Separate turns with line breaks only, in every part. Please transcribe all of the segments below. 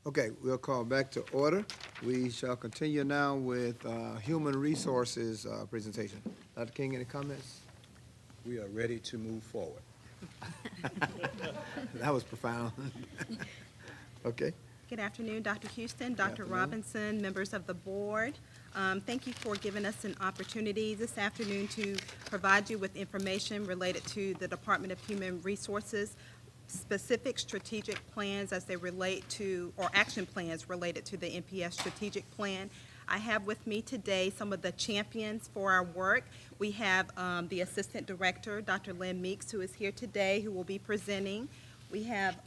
Okay, we'll call back to order. We shall continue now with Human Resources presentation. Dr. King, any comments?
We are ready to move forward.
That was profound. Okay.
Good afternoon, Dr. Houston, Dr.
afternoon.
Robinson, members of the board. Thank you for giving us an opportunity this afternoon to provide you with information related to the Department of Human Resources, specific strategic plans as they relate to, or action plans related to the NPS strategic plan. I have with me today some of the champions for our work. We have the Assistant Director, Dr. Lynn Meeks, who is here today, who will be presenting. We have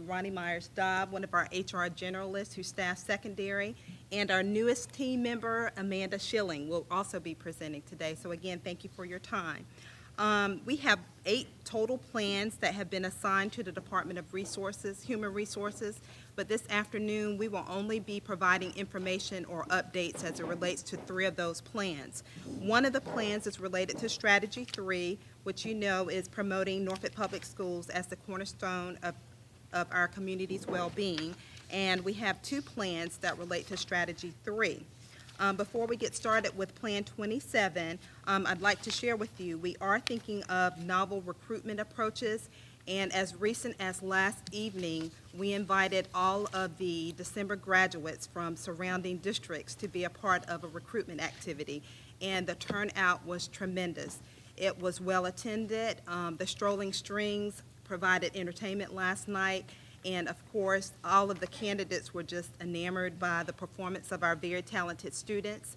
Ronnie Myers-Dobb, one of our HR generalists who staffs secondary, and our newest team member, Amanda Schilling, will also be presenting today. So again, thank you for your time. We have 8 total plans that have been assigned to the Department of Human Resources, but this afternoon we will only be providing information or updates as it relates to 3 of those plans. One of the plans is related to Strategy 3, which you know is promoting Norfolk Public Schools as the cornerstone of our community's well-being, and we have 2 plans that relate to Strategy 3. Before we get started with Plan 27, I'd like to share with you, we are thinking of novel recruitment approaches, and as recent as last evening, we invited all of the December graduates from surrounding districts to be a part of a recruitment activity, and the turnout was tremendous. It was well attended. The Strolling Strings provided entertainment last night, and of course, all of the candidates were just enamored by the performance of our very talented students.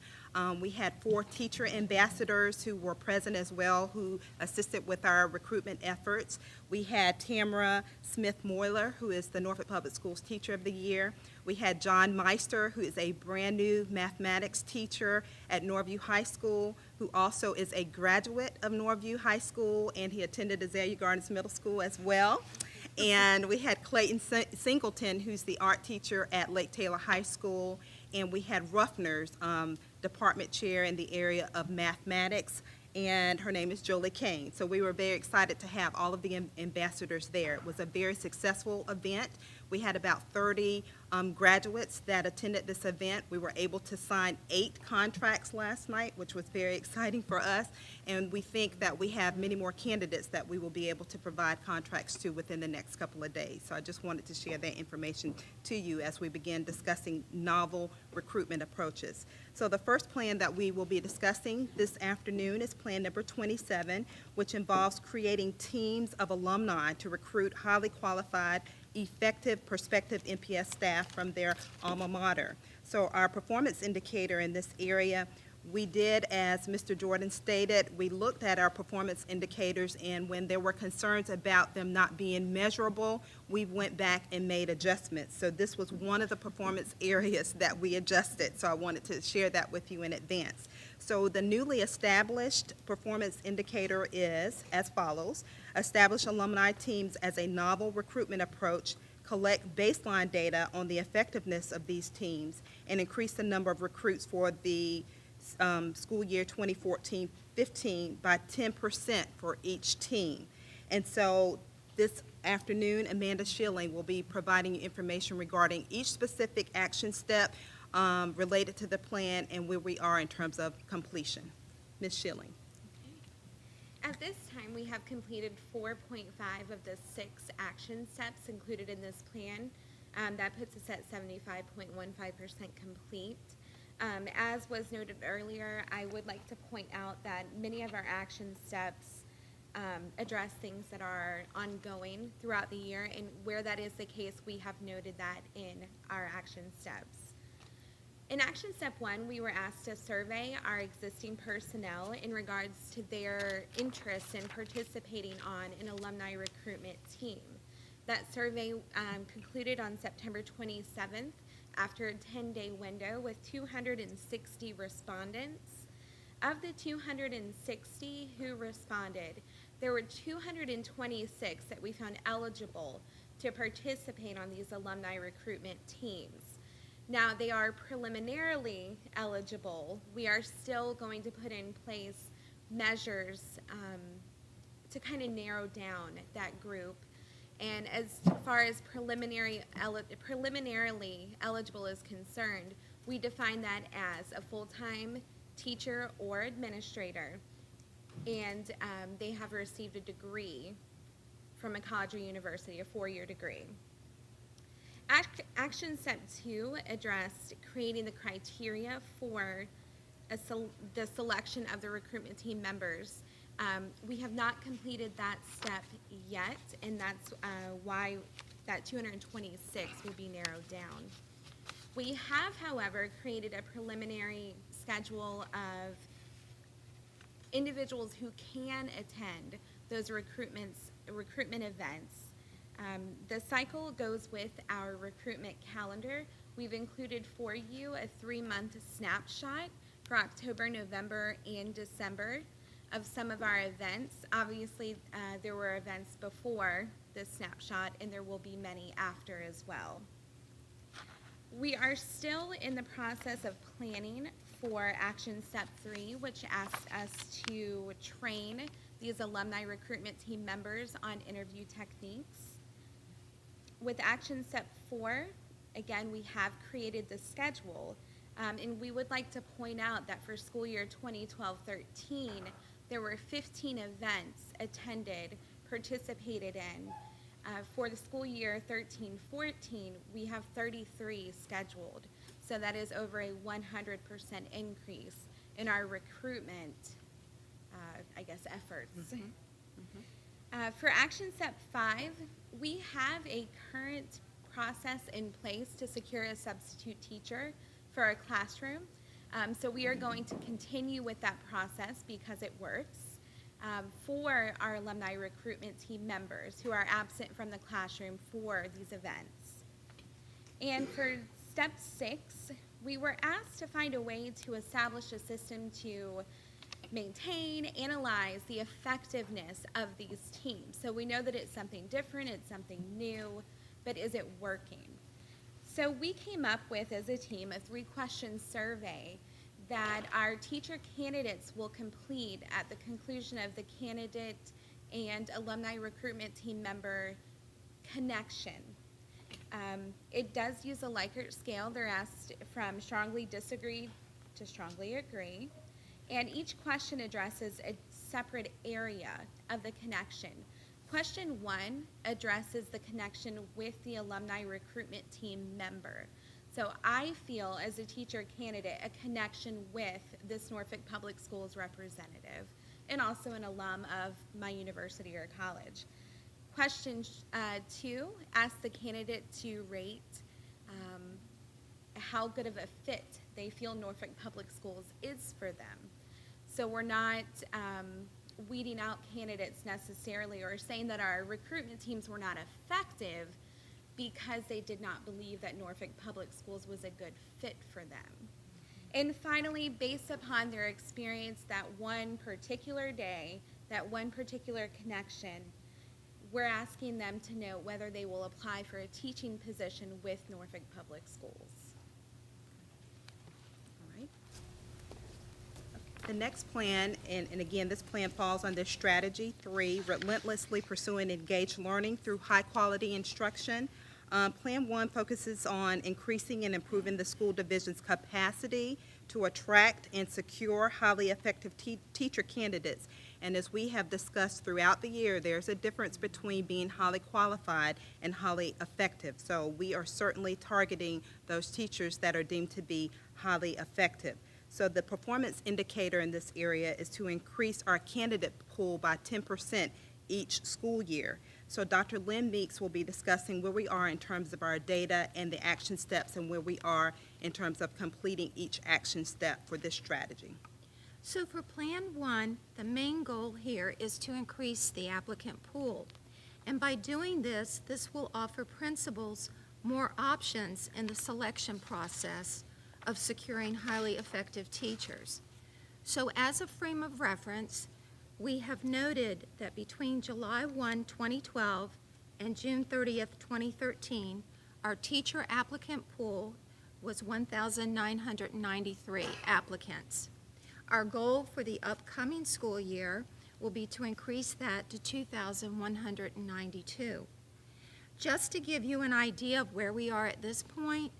We had 4 teacher ambassadors who were present as well, who assisted with our recruitment efforts. We had Tamara Smith-Moyler, who is the Norfolk Public Schools Teacher of the Year. We had John Meister, who is a brand new mathematics teacher at Norview High School, who also is a graduate of Norview High School, and he attended Azalea Gardens Middle School as well. And we had Clayton Singleton, who's the art teacher at Lake Taylor High School, and we had Ruffner's department chair in the area of mathematics, and her name is Jolie Kane. So we were very excited to have all of the ambassadors there. It was a very successful event. We had about 30 graduates that attended this event. We were able to sign 8 contracts last night, which was very exciting for us, and we think that we have many more candidates that we will be able to provide contracts to within the next couple of days. So I just wanted to share that information to you as we begin discussing novel recruitment approaches. So the first plan that we will be discussing this afternoon is Plan number 27, which involves creating teams of alumni to recruit highly qualified, effective prospective NPS staff from their alma mater. So our performance indicator in this area, we did, as Mr. Jordan stated, we looked at our performance indicators, and when there were concerns about them not being measurable, we went back and made adjustments. So this was one of the performance areas that we adjusted, so I wanted to share that with you in advance. So the newly established performance indicator is as follows: establish alumni teams as a novel recruitment approach, collect baseline data on the effectiveness of these teams, and increase the number of recruits for the school year 2014-15 by 10% for each team. And so this afternoon, Amanda Schilling will be providing you information regarding each specific action step related to the plan and where we are in terms of completion. Ms. Schilling.
At this time, we have completed 4.5 of the 6 action steps included in this plan. That puts us at 75.15% complete. As was noted earlier, I would like to point out that many of our action steps address things that are ongoing throughout the year, and where that is the case, we have noted that in our action steps. In action step 1, we were asked to survey our existing personnel in regards to their interest in participating on an alumni recruitment team. That survey concluded on September 27th after a 10-day window with 260 respondents. Of the 260 who responded, there were 226 that we found eligible to participate on these alumni recruitment teams. Now, they are preliminarily eligible. We are still going to put in place measures to kind of narrow down that group And as far as preliminarily eligible is concerned, we define that as a full-time teacher or administrator, and they have received a degree from a college or university, a 4-year degree. Action step 2 addressed creating the criteria for the selection of the recruitment team members. We have not completed that step yet, and that's why that 226 will be narrowed down. We have, however, created a preliminary schedule of individuals who can attend those recruitment events. The cycle goes with our recruitment calendar. We've included for you a 3-month snapshot for October, November, and December of some of our events. Obviously, there were events before this snapshot, and there will be many after as well. We are still in the process of planning for action step 3, which asks us to train these alumni recruitment team members on interview techniques. With action step 4, again, we have created the schedule, and we would like to point out that for school year 2012-13, there were 15 events attended, participated in. For the school year 13-14, we have 33 scheduled. So that is over a 100% increase in our recruitment, efforts. For action step 5, we have a current process in place to secure a substitute teacher for our classroom. So we are going to continue with that process because it works for our alumni recruitment team members who are absent from the classroom for these events. And for step 6, we were asked to find a way to establish a system to maintain, analyze the effectiveness of these teams. So we know that it's something different, it's something new, but is it working? So we came up with, as a team, a 3-question survey that our teacher candidates will complete at the conclusion of the candidate and alumni recruitment team member connection. It does use a Likert scale. They're asked from strongly disagree to strongly agree. And each question addresses a separate area of the connection. Question 1 addresses the connection with the alumni recruitment team member. So I feel, as a teacher candidate, a connection with this Norfolk Public Schools representative and also an alum of my university or college. Question 2 asks the candidate to rate how good of a fit they feel Norfolk Public Schools is for them. So we're not weeding out candidates necessarily or saying that our recruitment teams were not effective because they did not believe that Norfolk Public Schools was a good fit for them. And finally, based upon their experience that one particular day, that one particular connection, we're asking them to note whether they will apply for a teaching position with Norfolk Public Schools.
All right. The next plan, and again, this plan falls under Strategy 3, Relentlessly Pursuing Engaged Learning Through High-Quality Instruction. Plan 1 focuses on increasing and improving the school division's capacity to attract and secure highly effective teacher candidates. And as we have discussed throughout the year, there's a difference between being highly qualified and highly effective. So we are certainly targeting those teachers that are deemed to be highly effective. So the performance indicator in this area is to increase our candidate pool by 10% each school year. So Dr. Lynn Meeks will be discussing where we are in terms of our data and the action steps and where we are in terms of completing each action step for this strategy.
So for Plan 1, the main goal here is to increase the applicant pool. And by doing this will offer principals more options in the selection process of securing highly effective teachers. So as a frame of reference, we have noted that between July 1, 2012 and June 30th, 2013, our teacher applicant pool was 1,993 applicants. Our goal for the upcoming school year will be to increase that to 2,192. Just to give you an idea of where we are at this point,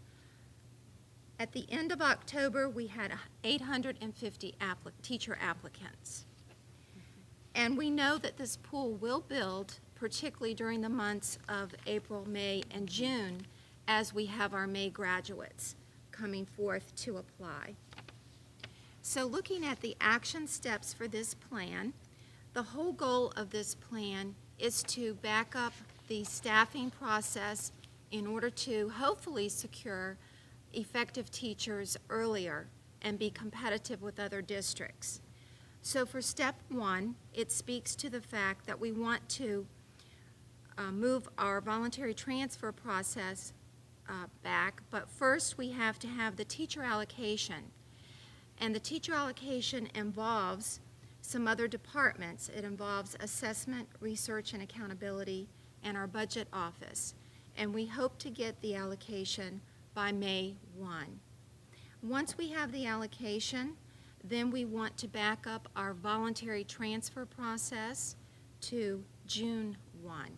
at the end of October, we had 850 teacher applicants. And we know that this pool will build, particularly during the months of April, May, and June, as we have our May graduates coming forth to apply. So looking at the action steps for this plan, the whole goal of this plan is to back up the staffing process in order to hopefully secure effective teachers earlier and be competitive with other districts. So for step one, it speaks to the fact that we want to move our voluntary transfer process back, but first we have to have the teacher allocation. And the teacher allocation involves some other departments. It involves assessment, research, and accountability, and our budget office. And we hope to get the allocation by May 1. Once we have the allocation, then we want to back up our voluntary transfer process to June 1.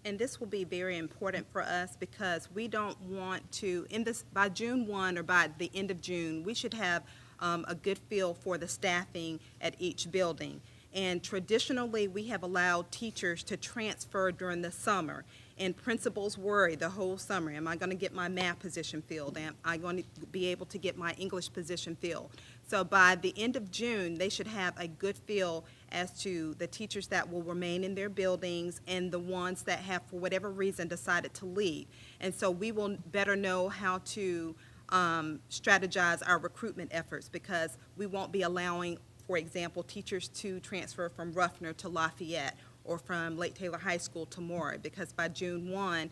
And this will be very important for us because we don't want to, by June 1 or by the end of June, we should have a good feel for the staffing at each building. And traditionally, we have allowed teachers to transfer during the summer. And principals worry the whole summer, am I going to get my math position filled? Am I going to be able to get my English position filled? So by the end of June, they should have a good feel as to the teachers that will remain in their buildings and the ones that have, for whatever reason, decided to leave. And so we will better know how to strategize our recruitment efforts, because we won't be allowing, for example, teachers to transfer from Ruffner to Lafayette or from Lake Taylor High School to Moore, because by June 1,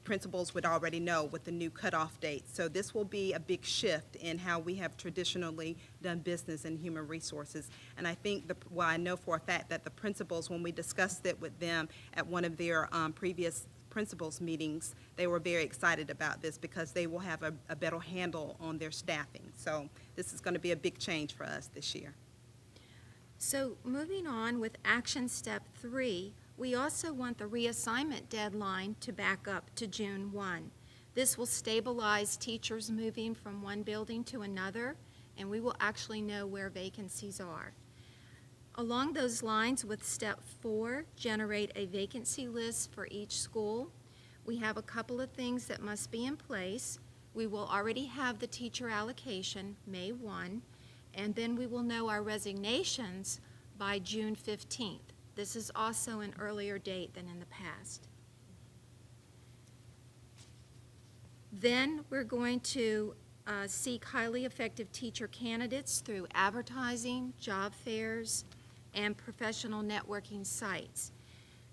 principals would already know what the new cutoff date. So this will be a big shift in how we have traditionally done business in human resources. And I think, I know for a fact that the principals, when we discussed it with them at one of their previous principals meetings, they were very excited about this because they will have a better handle on their staffing. So this is going to be a big change for us this year.
So moving on with action step 3, we also want the reassignment deadline to back up to June 1. This will stabilize teachers moving from one building to another, and we will actually know where vacancies are. Along those lines, with step 4, generate a vacancy list for each school. We have a couple of things that must be in place. We will already have the teacher allocation May 1, and then we will know our resignations by June 15th. This is also an earlier date than in the past. Then we're going to seek highly effective teacher candidates through advertising, job fairs, and professional networking sites.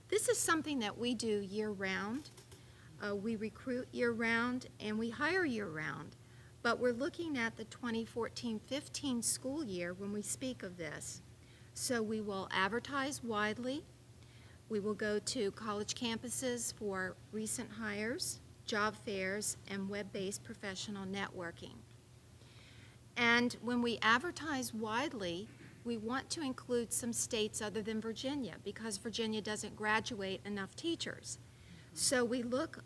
This is something that we do year-round. We recruit year-round and we hire year-round, but we're looking at the 2014-15 school year when we speak of this. So we will advertise widely. We will go to college campuses for recent hires, job fairs, and web-based professional networking. And when we advertise widely, we want to include some states other than Virginia, because Virginia doesn't graduate enough teachers. So we look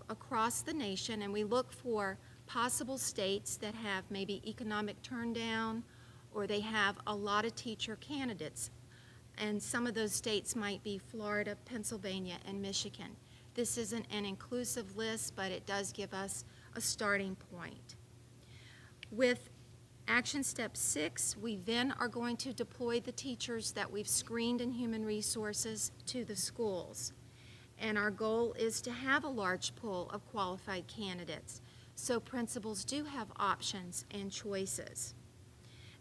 across the nation and we look for possible states that have maybe economic turndown, or they have a lot of teacher candidates. And some of those states might be Florida, Pennsylvania, and Michigan. This isn't an inclusive list, but it does give us a starting point. With action step 6, we then are going to deploy the teachers that we've screened in human resources to the schools. And our goal is to have a large pool of qualified candidates, so principals do have options and choices.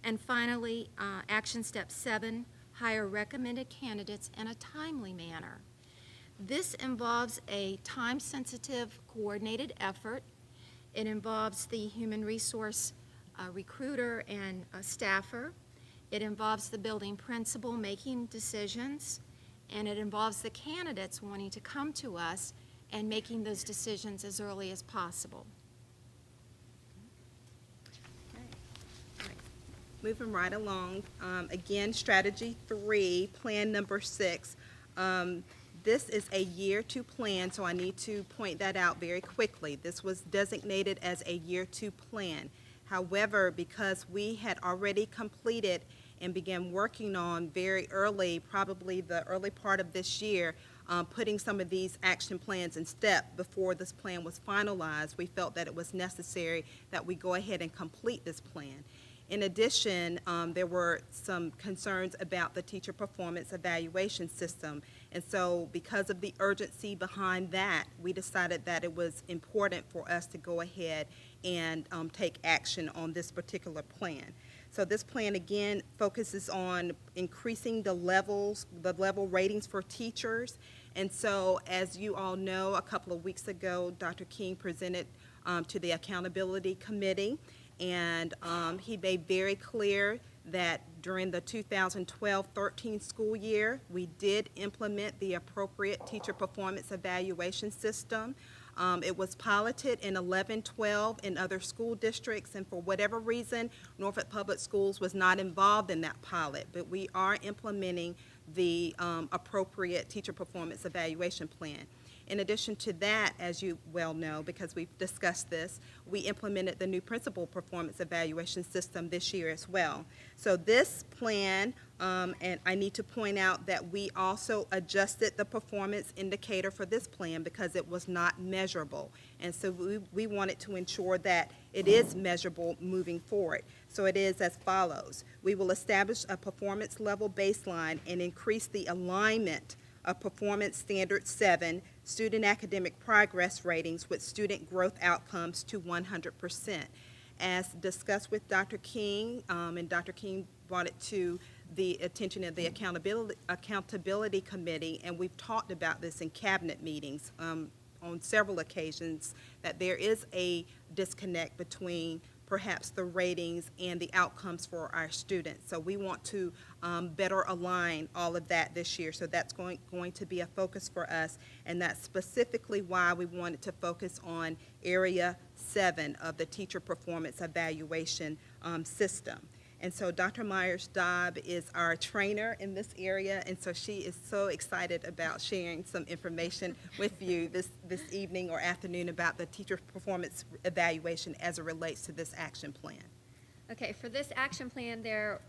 And finally, action step 7, hire recommended candidates in a timely manner. This involves a time-sensitive, coordinated effort. It involves the human resource recruiter and staffer. It involves the building principal making decisions, and it involves the candidates wanting to come to us and making those decisions as early as possible.
Moving right along, again, strategy 3, plan number 6. This is a year two plan, so I need to point that out very quickly. This was designated as a year two plan. However, because we had already completed and began working on very early, probably the early part of this year, putting some of these action plans in step before this plan was finalized, we felt that it was necessary that we go ahead and complete this plan. In addition, there were some concerns about the teacher performance evaluation system. And so because of the urgency behind that, we decided that it was important for us to go ahead and take action on this particular plan. So this plan, again, focuses on increasing the level ratings for teachers. And so, as you all know, a couple of weeks ago, Dr. King presented to the Accountability Committee, and he made very clear that during the 2012-13 school year, we did implement the appropriate teacher performance evaluation system. It was piloted in 11-12 in other school districts, and for whatever reason, Norfolk Public Schools was not involved in that pilot, but we are implementing the appropriate teacher performance evaluation plan. In addition to that, as you well know, because we've discussed this, we implemented the new principal performance evaluation system this year as well. So this plan, and I need to point out that we also adjusted the performance indicator for this plan because it was not measurable. And so we wanted to ensure that it is measurable moving forward. So it is as follows. We will establish a performance level baseline and increase the alignment of Performance Standard 7 student academic progress ratings with student growth outcomes to 100%. As discussed with Dr. King, and Dr. King brought it to the attention of the Accountability Committee, and we've talked about this in cabinet meetings on several occasions, that there is a disconnect between perhaps the ratings and the outcomes for our students. So we want to better align all of that this year. So that's going to be a focus for us, and that's specifically why we wanted to focus on Area 7 of the teacher performance evaluation system. And so Dr. Myers-Dobb is our trainer in this area, and so she is so excited about sharing some information with you this evening or afternoon about the teacher performance evaluation as it relates to this action plan.
Okay, for this action plan, there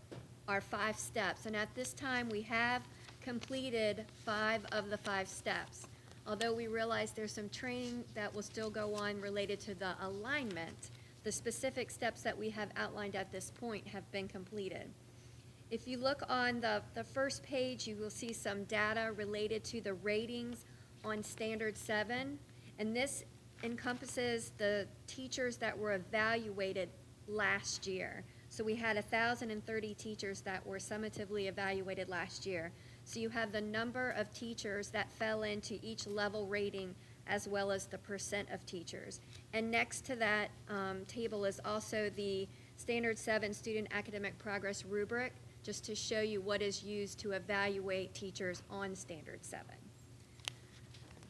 are 5 steps, and at this time, we have completed 5 of the 5 steps. Although we realize there's some training that will still go on related to the alignment, the specific steps that we have outlined at this point have been completed. If you look on the first page, you will see some data related to the ratings on Standard 7, and this encompasses the teachers that were evaluated last year. So we had 1,030 teachers that were summatively evaluated last year. So you have the number of teachers that fell into each level rating as well as the percent of teachers. And next to that table is also the Standard 7 Student Academic Progress rubric, just to show you what is used to evaluate teachers on Standard 7.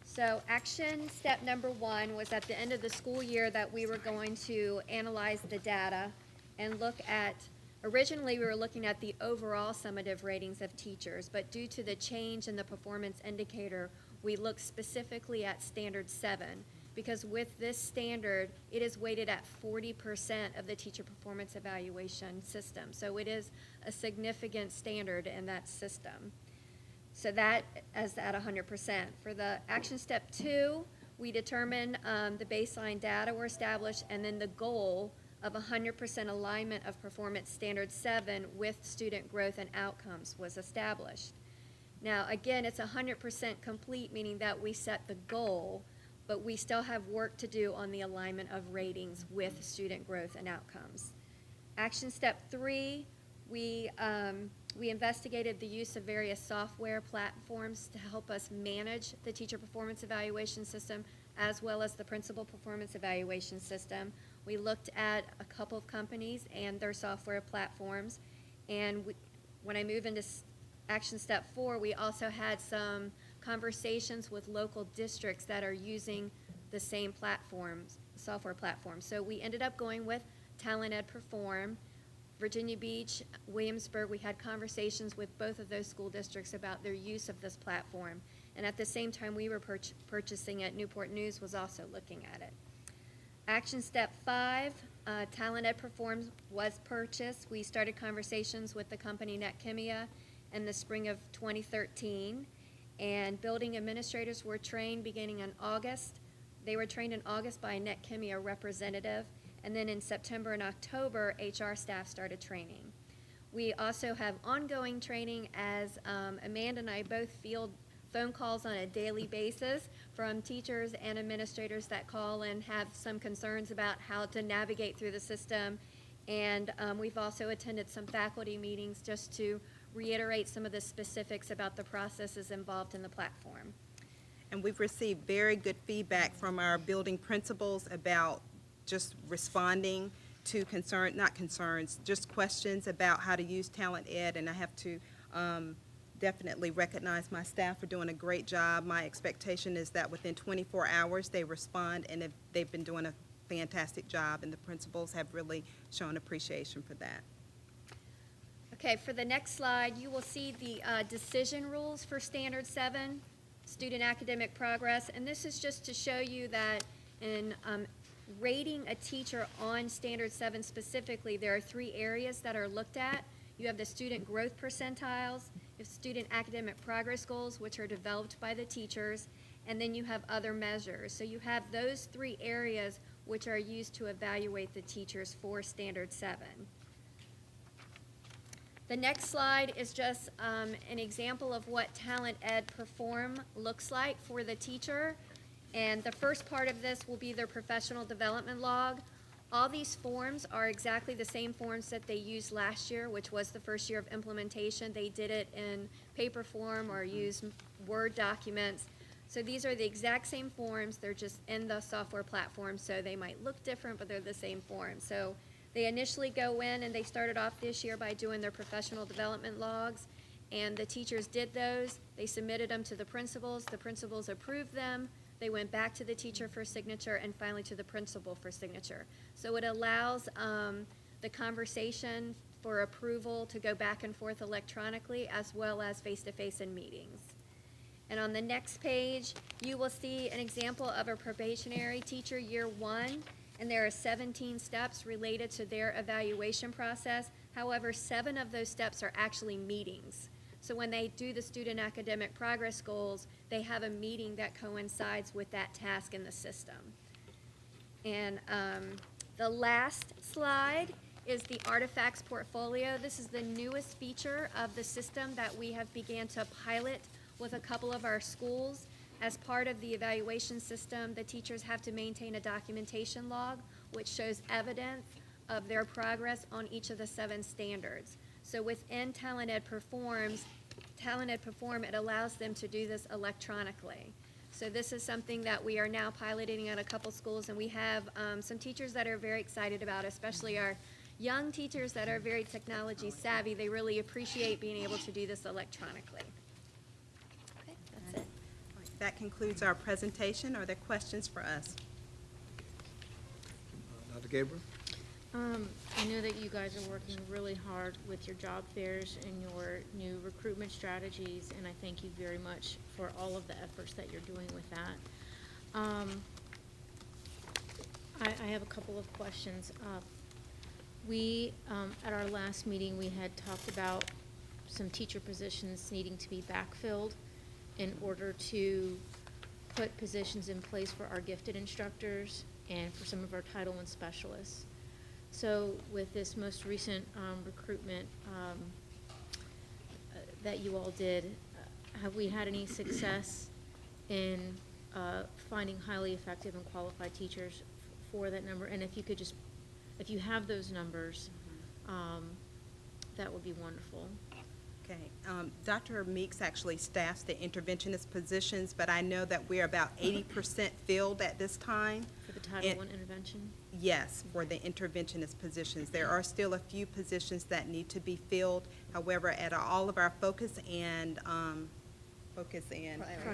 So action step number 1 was at the end of the school year that we were going to analyze the data and look at, originally we were looking at the overall summative ratings of teachers, but due to the change in the performance indicator, we looked specifically at Standard 7, because with this standard, it is weighted at 40% of the teacher performance evaluation system. So it is a significant standard in that system. So that is at 100%. For the action step 2, we determined the baseline data were established, and then the goal of 100% alignment of Performance Standard 7 with student growth and outcomes was established. Now, again, it's 100% complete, meaning that we set the goal, but we still have work to do on the alignment of ratings with student growth and outcomes. Action step 3, we investigated the use of various software platforms to help us manage the teacher performance evaluation system as well as the principal performance evaluation system. We looked at a couple of companies and their software platforms, and when I move into action step 4, we also had some conversations with local districts that are using the same platforms, software platforms. So we ended up going with Talent Ed Perform, Virginia Beach, Williamsburg. We had conversations with both of those school districts about their use of this platform. And at the same time we were purchasing it, Newport News was also looking at it. Action step 5, Talent Ed Performs was purchased. We started conversations with the company NetChemia in the spring of 2013, and building administrators were trained beginning in August. They were trained in August by a NetChemia representative, and then in September and October, HR staff started training. We also have ongoing training as Amanda and I both field phone calls on a daily basis from teachers and administrators that call and have some concerns about how to navigate through the system. And we've also attended some faculty meetings just to reiterate some of the specifics about the processes involved in the platform.
And we've received very good feedback from our building principals about just responding to just questions about how to use Talent Ed. And I have to definitely recognize my staff for doing a great job. My expectation is that within 24 hours they respond, and they've been doing a fantastic job, and the principals have really shown appreciation for that.
Okay, for the next slide, you will see the decision rules for Standard 7, student academic progress, and this is just to show you that in rating a teacher on Standard 7 specifically, there are 3 areas that are looked at. You have the student growth percentiles, you have student academic progress goals, which are developed by the teachers, and then you have other measures. So you have those 3 areas which are used to evaluate the teachers for Standard 7. The next slide is just an example of what Talent Ed Perform looks like for the teacher. And the first part of this will be their professional development log. All these forms are exactly the same forms that they used last year, which was the first year of implementation. They did it in paper form or used Word documents. So these are the exact same forms. They're just in the software platform, so they might look different, but they're the same form. So they initially go in, and they started off this year by doing their professional development logs, and the teachers did those. They submitted them to the principals. The principals approved them. They went back to the teacher for signature, and finally to the principal for signature. So it allows the conversation for approval to go back and forth electronically, as well as face-to-face in meetings. And on the next page, you will see an example of a probationary teacher year 1, and there are 17 steps related to their evaluation process. However, 7 of those steps are actually meetings. So when they do the student academic progress goals, they have a meeting that coincides with that task in the system. And the last slide is the artifacts portfolio. This is the newest feature of the system that we have began to pilot with a couple of our schools. As part of the evaluation system, the teachers have to maintain a documentation log which shows evidence of their progress on each of the 7 standards. So within Talent Ed Perform, it allows them to do this electronically. So this is something that we are now piloting at a couple schools, and we have some teachers that are very excited about, especially our young teachers that are very technology savvy. They really appreciate being able to do this electronically. Okay, that's it.
That concludes our presentation. Are there questions for us?
Dr. Gabriel?
I know that you guys are working really hard with your job fairs and your new recruitment strategies, and I thank you very much for all of the efforts that you're doing with that. I have a couple of questions. At our last meeting, we had talked about some teacher positions needing to be backfilled in order to put positions in place for our gifted instructors and for some of our Title I specialists. So with this most recent recruitment that you all did, have we had any success in finding highly effective and qualified teachers for that number? And if you could just, if you have those numbers, that would be wonderful.
Okay. Dr. Meeks actually staffs the interventionist positions, but I know that we're about 80% filled at this time.
For the Title I intervention?
Yes, for the interventionist positions. There are still a few positions that need to be filled. However, at all of our focus and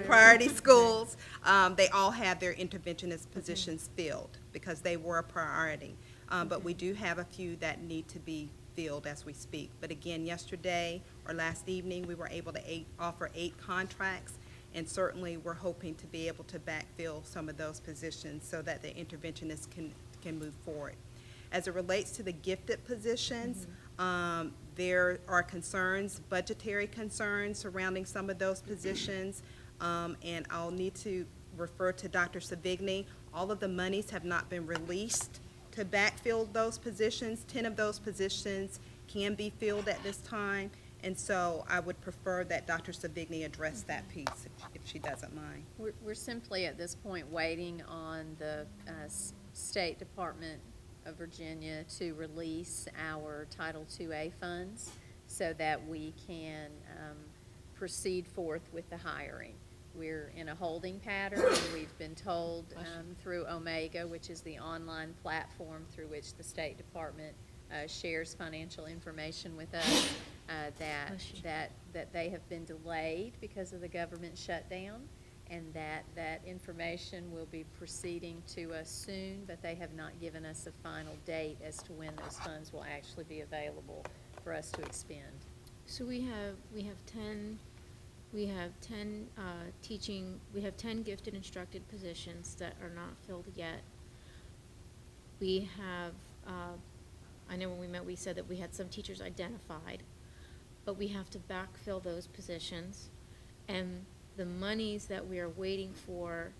priority schools, they all have their interventionist positions filled because they were a priority. But we do have a few that need to be filled as we speak. But again, yesterday or last evening, we were able to offer 8 contracts, And certainly, we're hoping to be able to backfill some of those positions so that the interventionists can move forward. As it relates to the gifted positions, there are concerns, budgetary concerns surrounding some of those positions, and I'll need to refer to Dr. Savigny. All of the monies have not been released to backfill those positions. 10 of those positions can be filled at this time, and so I would prefer that Dr. Savigny address that piece, if she doesn't mind.
We're simply at this point waiting on the State Department of Virginia to release our Title IIA funds so that we can proceed forth with the hiring. We're in a holding pattern. We've been told through Omega, which is the online platform through which the State Department shares financial information with us, that they have been delayed because of the government shutdown, and that information will be proceeding to us soon, but they have not given us a final date as to when those funds will actually be available for us to expend.
So we have 10 gifted instructed positions that are not filled yet. We have, I know when we met, we said that we had some teachers identified, but we have to backfill those positions. And the monies that we are waiting for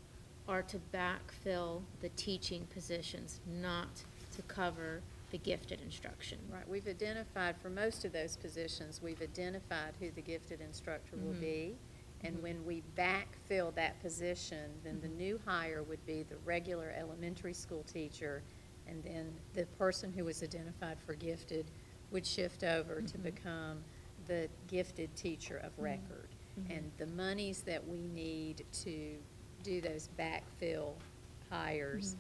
are to backfill the teaching positions, not to cover the gifted instruction.
Right, we've identified, for most of those positions, we've identified who the gifted instructor will be. And when we backfill that position, then the new hire would be the regular elementary school teacher, and then the person who was identified for gifted would shift over to become the gifted teacher of record. And the monies that we need to do those backfill hires,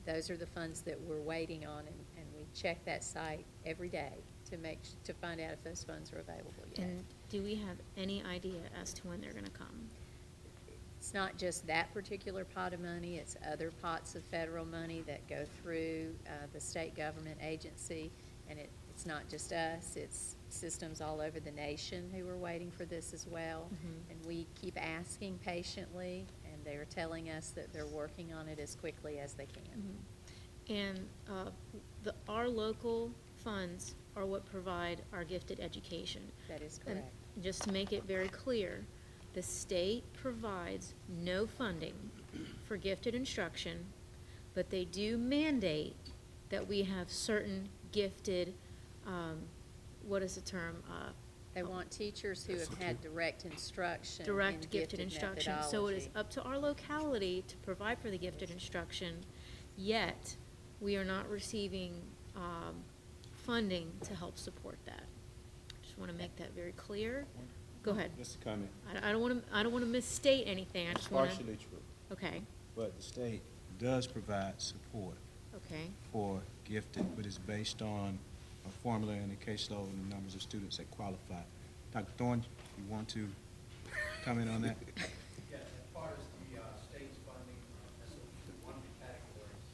those are the funds that we're waiting on, and we check that site every day to find out if those funds are available yet.
And do we have any idea as to when they're gonna come?
It's not just that particular pot of money, it's other pots of federal money that go through the state government agency, and it's not just us, it's systems all over the nation who are waiting for this as well. And we keep asking patiently, and they're telling us that they're working on it as quickly as they can.
And our local funds are what provide our gifted education.
That is
And
correct.
just to make it very clear, the state provides no funding for gifted instruction, but they do mandate that we have certain gifted, what is the term?
They want teachers who have had direct instruction in
Direct gifted instruction. So it is
methodology.
up to our locality to provide for the gifted instruction, yet we are not receiving funding to help support that. Just want to make that very clear. Go ahead.
Just a comment.
I don't want to misstate anything. I
It's
just want to.
partially true,
Okay,
but the state does provide support
okay.
for gifted, but it's based on a formula and a caseload and the numbers of students that qualify. Dr. Thorne, you want to comment on that?
Yeah, as far as the state's funding, SOP, one of the categories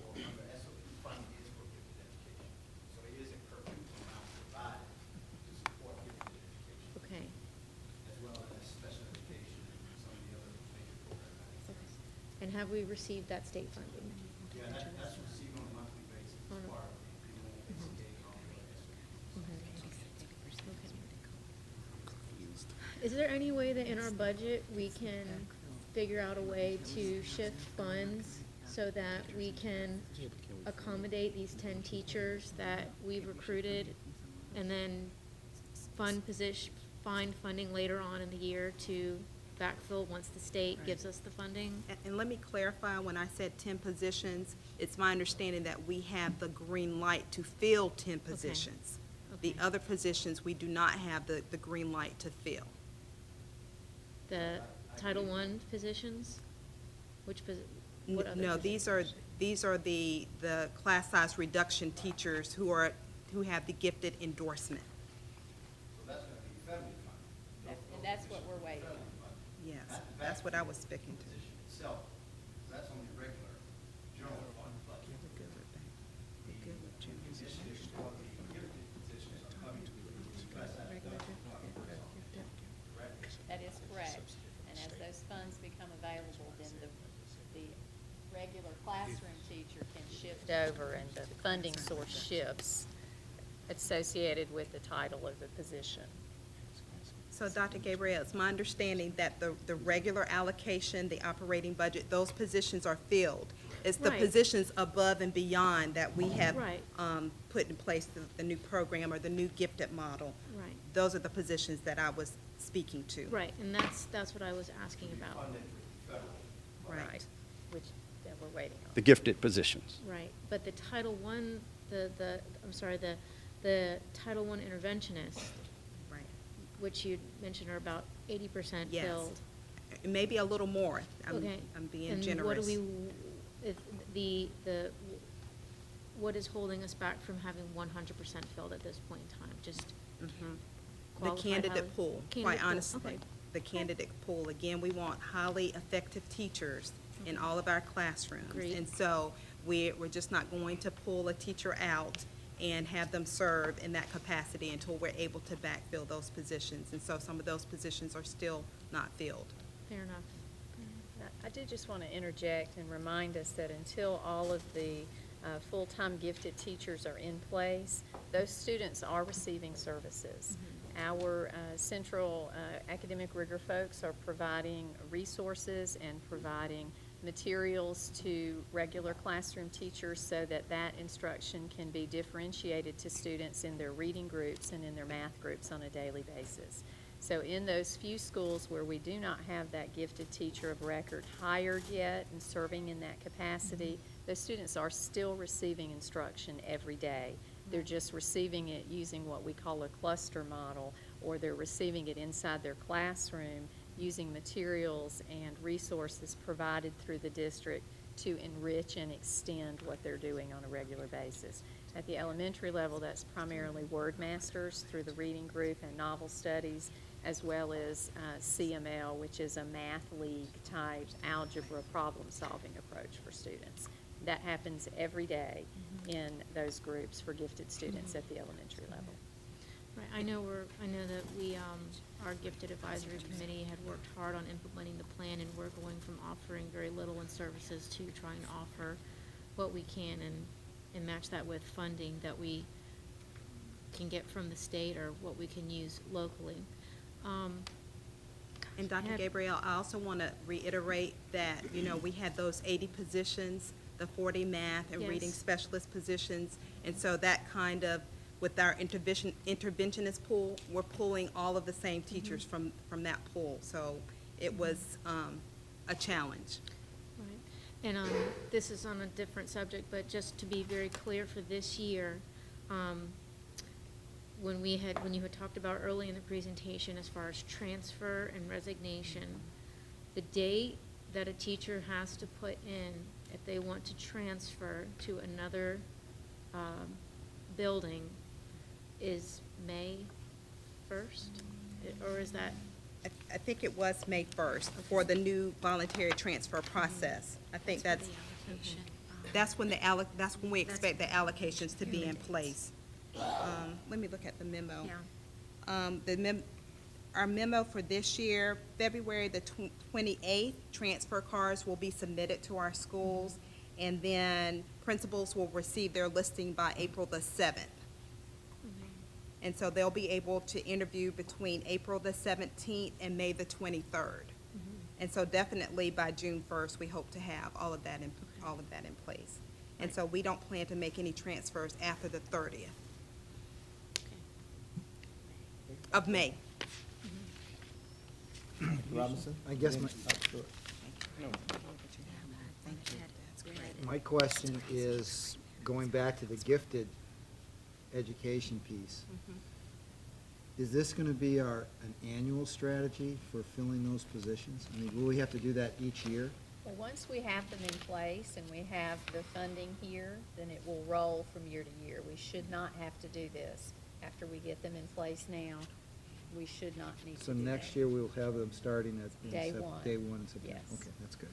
for under SOP funding is for gifted education. So it is a per pupil amount provided to support gifted education,
Okay.
as well as special education and some of the other major programs.
And have we received that state funding?
Yeah, that's received on a monthly basis as
On a-
part of the NCAA and all the other SOPs.
Is there any way that in our budget, we can figure out a way to shift funds so that we can accommodate these 10 teachers that we've recruited, and then find funding later on in the year to backfill once the state gives us the funding?
And let me clarify, when I said 10 positions, it's my understanding that we have the green light to fill 10 positions. The
Okay.
other positions, we do not have the green light to fill.
The Title I positions? What other
No,
positions?
these are the class size reduction teachers who have the gifted endorsement.
So that's gonna be federally funded.
And that's what we're waiting on.
Yes, that's what I was speaking to.
Position itself, that's on the regular general fund budget. The positions for the gifted positions are coming to the class act.
That is correct. regular classroom teacher can shift over and the funding source shifts associated with the title of the position.
So, Dr. Gabriel, it's my understanding that the regular allocation, the operating budget, those positions are filled. It's the
Right.
positions above and beyond that we have
Right.
put in place, the new program or the new gifted model.
Right.
Those are the positions that I was speaking to.
Right, and that's what I was asking about.
Funded with federal.
Right.
Which, that we're waiting on.
The gifted positions.
Right, but the Title I, the Title I interventionist,
Right.
which you mentioned are about 80%
Yes.
filled.
Maybe a little more.
Okay.
I'm being
And
generous.
what do we, what is holding us back from having 100% filled at this point in time? Just
The
qualified
candidate
highly-
pool,
Candidate
quite
pool,
honestly.
okay.
The candidate pool, again, we want highly effective teachers in all of our classrooms.
Agreed.
And so we're just not going to pull a teacher out and have them serve in that capacity until we're able to backfill those positions. And so some of those positions are still not filled.
Fair enough.
I do just want to interject and remind us that until all of the full-time gifted teachers are in place, those students are receiving services. Our central academic rigor folks are providing resources and providing materials to regular classroom teachers so that that instruction can be differentiated to students in their reading groups and in their math groups on a daily basis. So in those few schools where we do not have that gifted teacher of record hired yet and serving in that capacity, those students are still receiving instruction every day. They're just receiving it using what we call a cluster model, or they're receiving it inside their classroom using materials and resources provided through the district to enrich and extend what they're doing on a regular basis. At the elementary level, that's primarily word masters through the reading group and novel studies, as well as CML, which is a math league type algebra problem-solving approach for students. That happens every day in those groups for gifted students at the elementary level.
Right, I know that we, our gifted advisory committee had worked hard on implementing the plan, and we're going from offering very little in services to trying to offer what we can and match that with funding that we can get from the state or what we can use locally.
And Dr. Gabriel, I also want to reiterate that, we had those 80 positions, the 40 math and reading
Yes.
specialist positions. And so that kind of, with our interventionist pool, we're pulling all of the same teachers from that pool. So it was a challenge.
Right, and this is on a different subject, but just to be very clear for this year, when you had talked about early in the presentation as far as transfer and resignation, the date that a teacher has to put in if they want to transfer to another building is May 1st, or is that?
I think it was May 1st for the new voluntary transfer process. I think that's when that's when we expect the allocations to be in place. Let me look at the memo. Our memo for this year, February the 28th, transfer cards will be submitted to our schools, and then principals will receive their listing by April the 7th. And so they'll be able to interview between April the 17th and May the 23rd. And so definitely by June 1st, we hope to have all of that in place. And so we don't plan to make any transfers after the 30th of May.
Robinson?
I guess my question is, going back to the gifted education piece, is this going to be an annual strategy for filling those positions? I mean, will we have to do that each year?
Well, once we have them in place and we have the funding here, then it will roll from year to year. We should not have to do this. After we get them in place now, we should not need to
So
do
next
that.
year, we'll have them starting at
Day one.
Day one in September.
Yes.
Okay, that's good.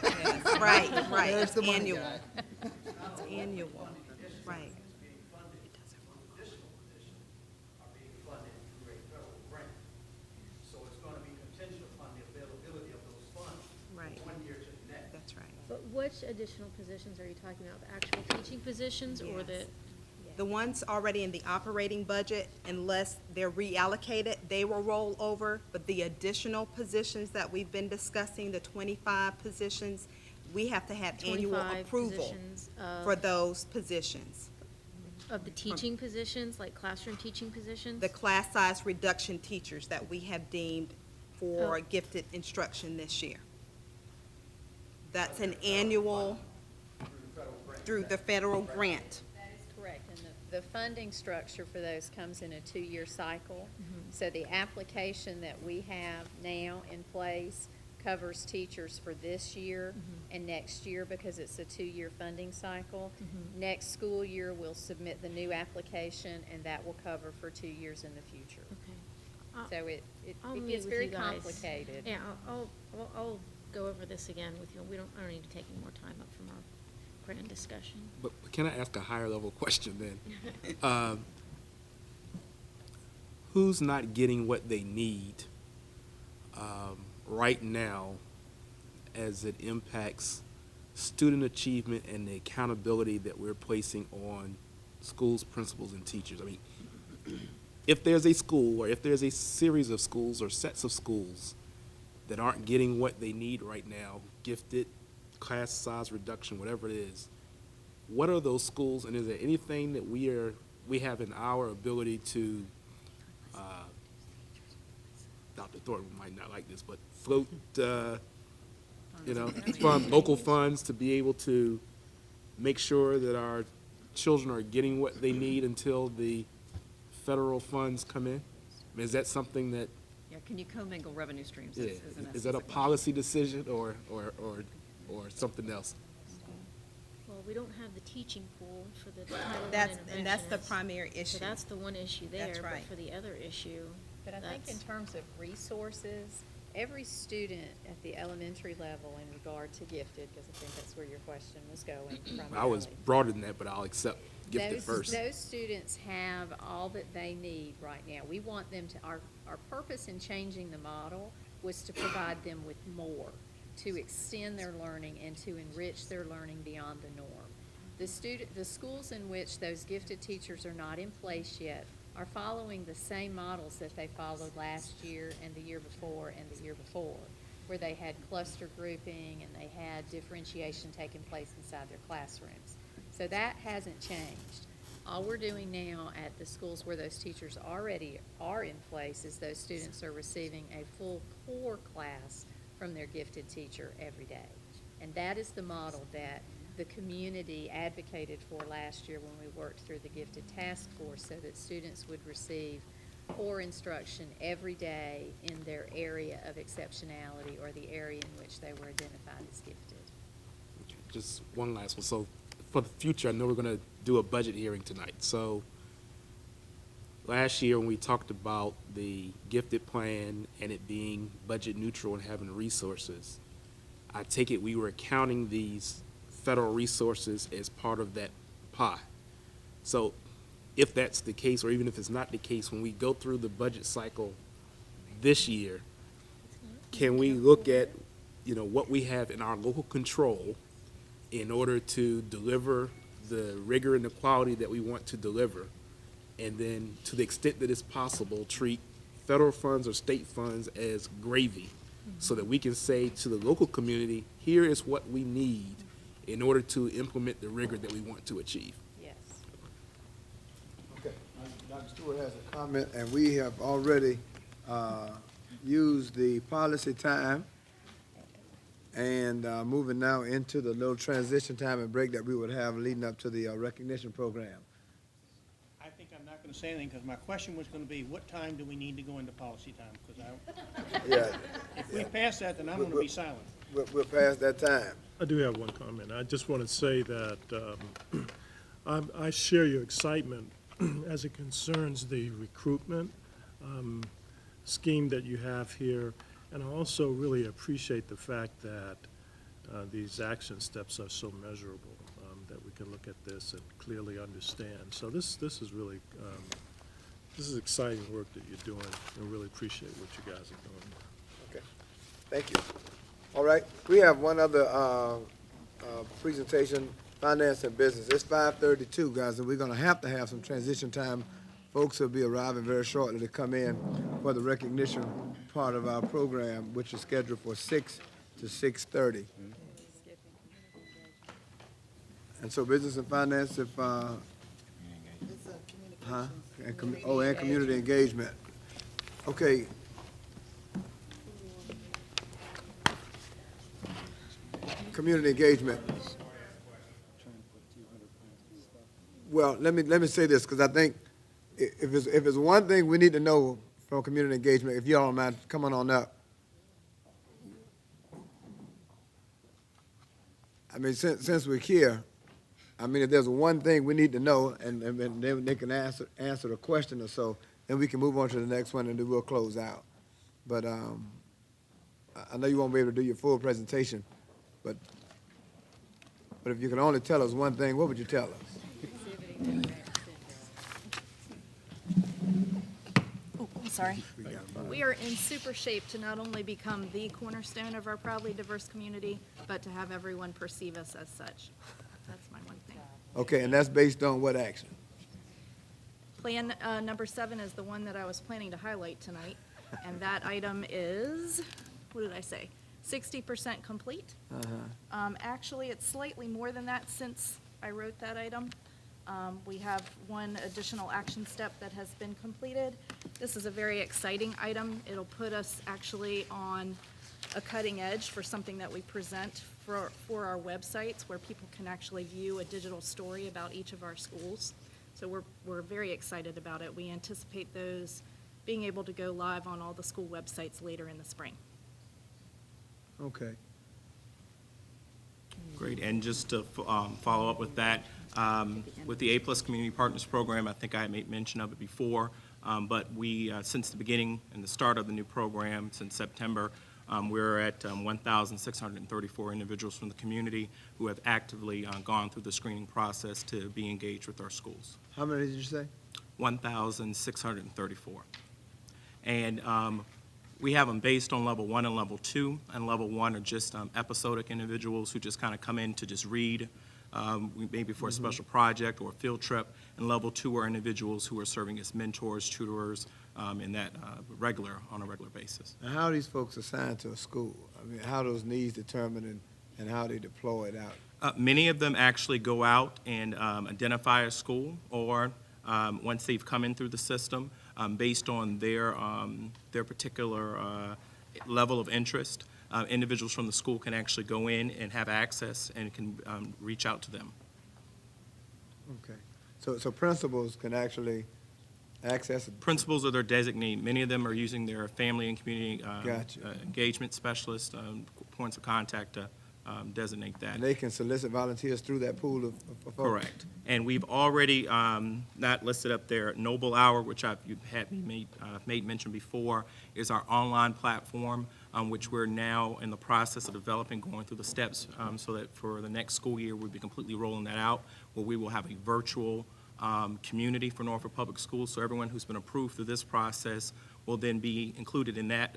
Yes, right.
There's the money
Annual.
guy.
It's annual, right.
Additional positions are being funded through a federal grant. So it's going to be contingent upon the availability of those funds
Which additional positions are you talking about? The actual teaching positions or the?
Yes. The ones already in the operating budget, unless they're reallocated, they will roll over, but the additional positions that we've been discussing, the 25 positions, we have to have annual
25
approval
positions of-
for those positions.
Of the teaching positions, like classroom teaching positions?
The class size reduction teachers that we have deemed for
Oh.
gifted instruction this year. That's an annual through the federal grant.
That is correct, and the funding structure for those comes in a 2-year cycle. So the application that we have now in place covers teachers for this year and next year because it's a 2-year funding cycle. Next school year, we'll submit the new application, and that will cover for 2 years in the future.
Okay.
So it
I'll meet
gets
with
very
you guys.
complicated.
Yeah, I'll go over this again with you. I don't need to take any more time up from our grand discussion.
But can I ask a higher level question then? Who's not getting what they need right now as it impacts student achievement and the accountability that we're placing on schools, principals, and teachers? I mean, if there's a school or if there's a series of schools or sets of schools that aren't getting what they need right now, gifted, class size reduction, whatever it is, what are those schools, and is there anything that we have in our ability to, Dr. Thornton might not like this, but float, local funds to be able to make sure that our children are getting what they need until the federal funds come in? I mean, is that something that,
Yeah, can you commingle revenue streams?
yeah,
in
is that a
essence
policy decision or something else?
Well, we don't have the teaching pool for the Title I
And that's the
interventionists.
primary
So
issue.
that's the one issue there.
That's right.
But for the other issue,
But I think in terms of resources, every student at the elementary level in regard to gifted, because I think that's where your question was going primarily.
I was broader than that, but I'll accept gifted first.
Those students have all that they need right now. We want them to, our purpose in changing the model was to provide them with more, to extend their learning and to enrich their learning beyond the norm. The schools in which those gifted teachers are not in place yet are following the same models that they followed last year and the year before and the year before, where they had cluster grouping and they had differentiation taking place inside their classrooms. So that hasn't changed. All we're doing now at the schools where those teachers already are in place is those students are receiving a full core class from their gifted teacher every day. And that is the model that the community advocated for last year when we worked through the gifted task force so that students would receive core instruction every day in their area of exceptionality or the area in which they were identified as gifted.
Okay, just one last one. So for the future, I know we're going to do a budget hearing tonight. So last year when we talked about the gifted plan and it being budget neutral and having resources, I take it we were counting these federal resources as part of that pie. So if that's the case, or even if it's not the case, when we go through the budget cycle this year, can we look at, what we have in our local control in order to deliver the rigor and the quality that we want to deliver, and then to the extent that it's possible, treat federal funds or state funds as gravy, so that we can say to the local community, here is what we need in order to implement the rigor that we want to achieve.
Yes.
Okay, Dr. Stewart has a comment, and we have already used the policy time, and moving now into the little transition time and break that we would have leading up to the recognition program.
I think I'm not going to say anything because my question was going to be, what time do we need to go into policy time? Because
Yeah,
if we pass that, then I'm going to be silent.
we're past that time.
I do have one comment. I just want to say that I share your excitement as it concerns the recruitment scheme that you have here, and I also really appreciate the fact that these action steps are so measurable, that we can look at this and clearly understand. So this is really, this is exciting work that you're doing, and really appreciate what you guys are doing.
Okay, thank you. All right, we have one other presentation, finance and business. It's 5:32, guys, and we're gonna have to have some transition time. Folks will be arriving very shortly to come in for the recognition part of our program, which is scheduled for 6 to 6:30. And so business and finance, if, huh? And community engagement. Okay. Community engagement. Well, let me say this, because I think if it's one thing we need to know from community engagement, if y'all don't mind coming on up. I mean, since we're here, I mean, if there's one thing we need to know, and then they can answer the question or so, then we can move on to the next one, and then we'll close out. But I know you won't be able to do your full presentation, but if you can only tell us one thing, what would you tell us?
Oh, I'm sorry. We are in super shape to not only become the cornerstone of our proudly diverse community, but to have everyone perceive us as such. That's my one thing.
Okay, and that's based on what action?
Plan number 7 is the one that I was planning to highlight tonight, and that item is, what did I say? 60% complete. Actually, it's slightly more than that since I wrote that item. We have one additional action step that has been completed. This is a very exciting item. It'll put us actually on a cutting edge for something that we present for our websites, where people can actually view a digital story about each of our schools. So we're very excited about it. We anticipate those being able to go live on all the school websites later in the spring.
Okay.
Great, and just to follow up with that, with the A+ Community Partners Program, I think I made mention of it before, but we, since the beginning and the start of the new program, since September, we're at 1,634 individuals from the community who have actively gone through the screening process to be engaged with our schools.
How many did you say?
1,634. And we have them based on level 1 and level 2, and level 1 are just episodic individuals who just kind of come in to just read, maybe for a special project or a field trip, and level 2 are individuals who are serving as mentors, tutors, in that on a regular basis.
And how are these folks assigned to a school? I mean, how are those needs determined and how they deploy it out?
Many of them actually go out and identify a school, or once they've come in through the system, based on their particular level of interest, individuals from the school can actually go in and have access and can reach out to them.
Okay. So principals can actually access it?
Principals are their designee. Many of them are using their family and community
Gotcha.
Engagement specialist points of contact to designate that.
And they can solicit volunteers through that pool of folks?
Correct. And we've already not listed up there, Noble Hour, which you've had made mention before, is our online platform, which we're now in the process of developing, going through the steps, so that for the next school year, we'll be completely rolling that out, where we will have a virtual community for Norfolk Public Schools. So everyone who's been approved through this process will then be included in that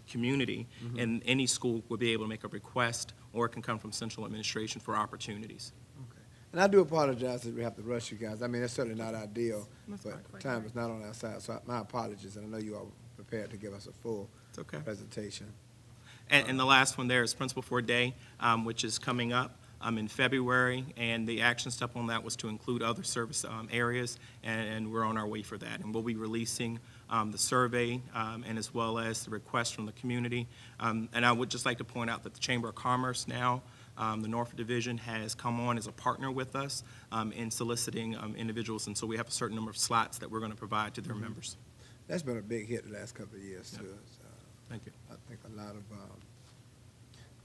community, and any school will be able to make a request, or it can come from central administration for opportunities.
Okay. And I do apologize that we have to rush you guys. I mean, it's certainly not ideal, but time is not on our side, so my apologies, and I know you are prepared to give us a full presentation.
And the last one there is Principal for a Day, which is coming up in February, and the action step on that was to include other service areas, and we're on our way for that. And we'll be releasing the survey and as well as the request from the community. And I would just like to point out that the Chamber of Commerce now, the Norfolk Division, has come on as a partner with us in soliciting individuals, and so we have a certain number of slots that we're going to provide to their members.
That's been a big hit the last couple of years, too.
Thank you.
I think a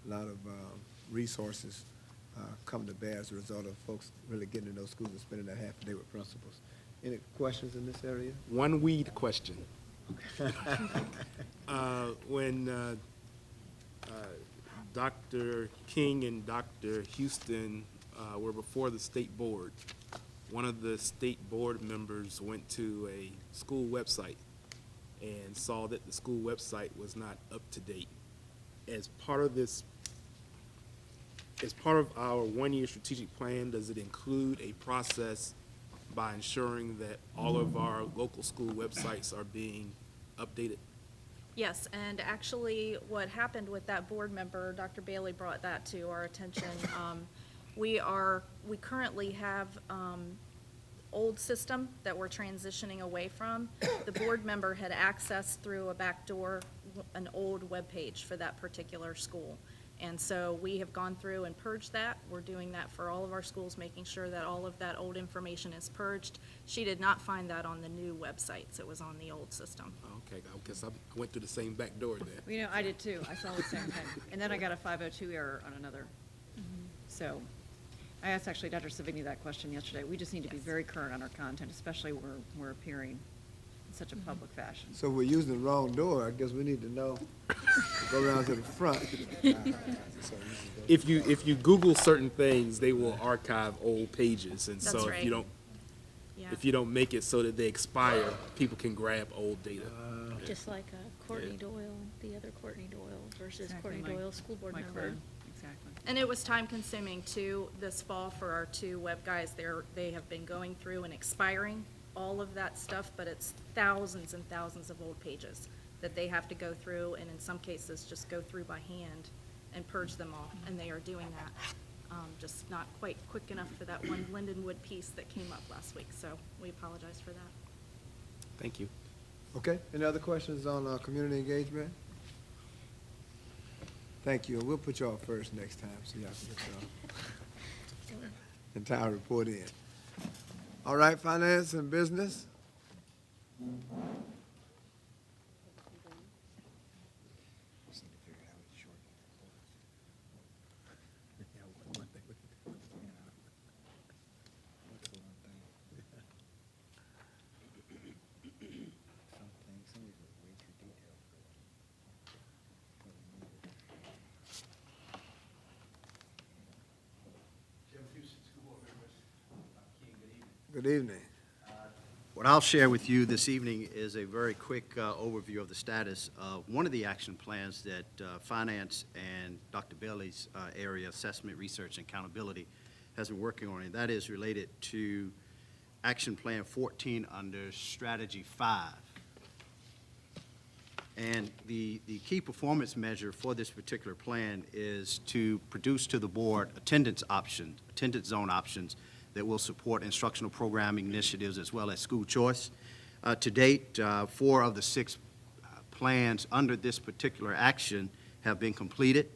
lot of resources come to bear as a result of folks really getting in those schools and spending that half a day with principals. Any questions in this area?
One weed question. When Dr. King and Dr. Houston were before the state board, one of the state board members went to a school website and saw that the school website was not up to date. As part of this as part of our one-year strategic plan, does it include a process by ensuring that all of our local school websites are being updated?
Yes, and actually, what happened with that board member, Dr. Bailey brought that to our attention. We currently have, old system that we're transitioning away from. The board member had access through a back door, an old webpage for that particular school. And so we have gone through and purged that. We're doing that for all of our schools, making sure that all of that old information is purged. She did not find that on the new websites. It was on the old system.
Okay, I guess I went through the same back door then.
Well, you know, I did too. I saw the same thing. And then I got a 502 error on another. So I asked actually Dr. Savigny that question yesterday. We just need to be very current on our content, especially where we're appearing in such a public fashion.
So we're using the wrong door. I guess we need to know, to go around to the front.
If you Google certain things, they will archive old pages, and
That's
so
right. Yeah.
if you don't make it so that they expire, people can grab old data.
Just like Courtney Doyle, the other Courtney Doyle versus
Exactly,
Courtney
my-
Doyle, school board
my
member.
clone. Exactly.
And it was time consuming too, this fall for our two web guys. They have been going through and expiring all of that stuff, but it's thousands and thousands of old pages that they have to go through, and in some cases, just go through by hand and purge them all, and they are doing that. Just not quite quick enough for that one Lindenwood piece that came up last week, so we apologize for that.
Thank you.
Okay, any other questions on community engagement? Thank you, and we'll put y'all first next time, so y'all can get y'all entire report in. All right, finance and business?
Jim Houston, school board members, Ken, good evening.
Good evening.
What I'll share with you this evening is a very quick overview of the status of one of the action plans that Finance and Dr. Bailey's area, Assessment, Research, and Accountability, has been working on, and that is related to Action Plan 14 under Strategy 5. And the key performance measure for this particular plan is to produce to the board attendance zone options that will support instructional programming initiatives as well as school choice. To date, 4 of the 6 plans under this particular action have been completed.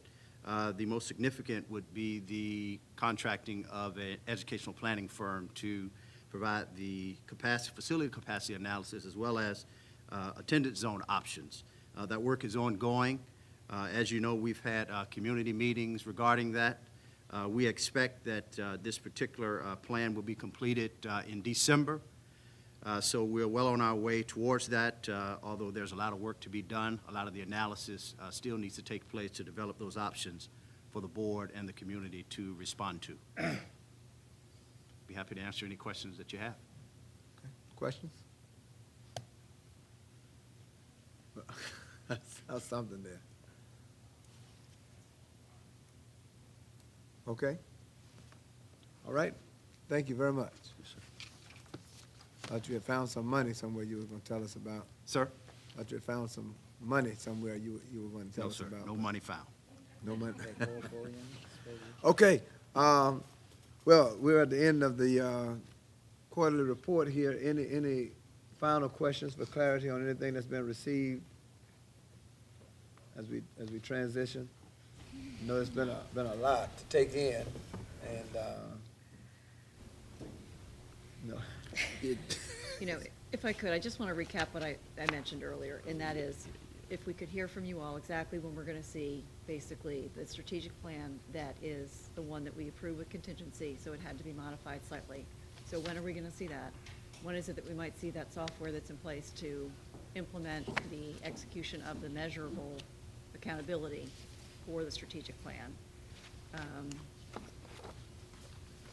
The most significant would be the contracting of an educational planning firm to provide the facility capacity analysis as well as attendance zone options. That work is ongoing. As you know, we've had community meetings regarding that. We expect that this particular plan will be completed in December. So we're well on our way towards that, although there's a lot of work to be done. A lot of the analysis still needs to take place to develop those options for the board and the community to respond to. Be happy to answer any questions that you have.
Questions? I saw something there. Okay. All right. Thank you very much. Thought you had found some money somewhere you were going to tell us about.
Sir?
Thought you had found some money somewhere you were going to tell
No,
us
sir.
about.
No money found.
No money. Okay. Well, we're at the end of the quarterly report here. Any final questions for clarity on anything that's been received as we transition? I know it's been a lot to take in, and no.
You know, if I could, I just want to recap what I mentioned earlier, and that is, if we could hear from you all exactly when we're going to see, basically, the strategic plan that is the one that we approved with contingency, so it had to be modified slightly. So when are we going to see that? When is it that we might see that software that's in place to implement the execution of the measurable accountability for the strategic plan?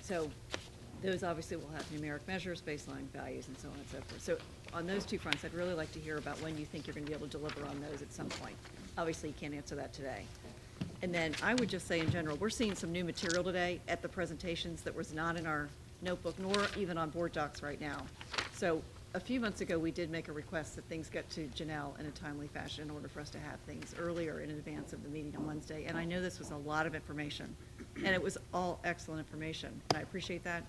So those obviously will have numeric measures, baseline values, and so on and so forth. So on those 2 fronts, I'd really like to hear about when you think you're going to be able to deliver on those at some point. Obviously, you can't answer that today. And then I would just say in general, we're seeing some new material today at the presentations that was not in our notebook, nor even on board docs right now. So a few months ago, we did make a request that things get to Janelle in a timely fashion in order for us to have things earlier in advance of the meeting on Wednesday. And I know this was a lot of information, and it was all excellent information, and I appreciate that.